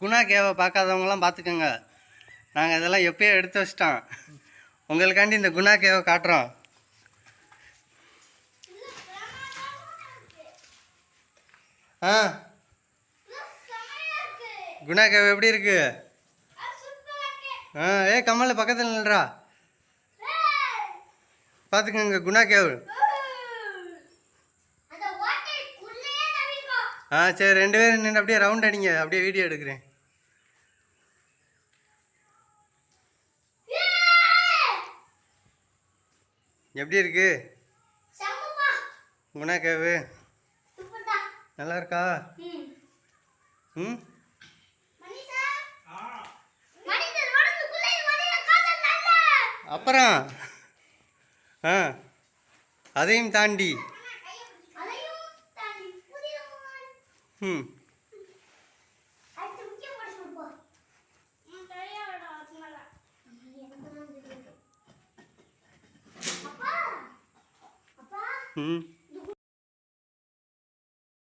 குணா கேவை பார்க்காதவங்களாம் பார்த்துக்கோங்க. நாங்கள் இதெல்லாம் எப்பயோ எடுத்து வச்சிட்டோம். உங்களுக்காண்டி இந்த குணா கேவை காட்டுறோம். ஆ, குணா கேவை எப்படி இருக்கு? ஆ, கமல் பக்கத்தில் நில்றா. பார்த்துக்கோங்க குணா கேவு. ஆ சரி, 2 பேரும் நின்று அப்படியே ரவுண்ட் அடிங்க, அப்படியே வீடியோ எடுக்கிறேன். எப்படி இருக்கு குணா கேவு? நல்லா இருக்கா? ம், அப்புறம் ஆ அதையும் தாண்டி ம் ம்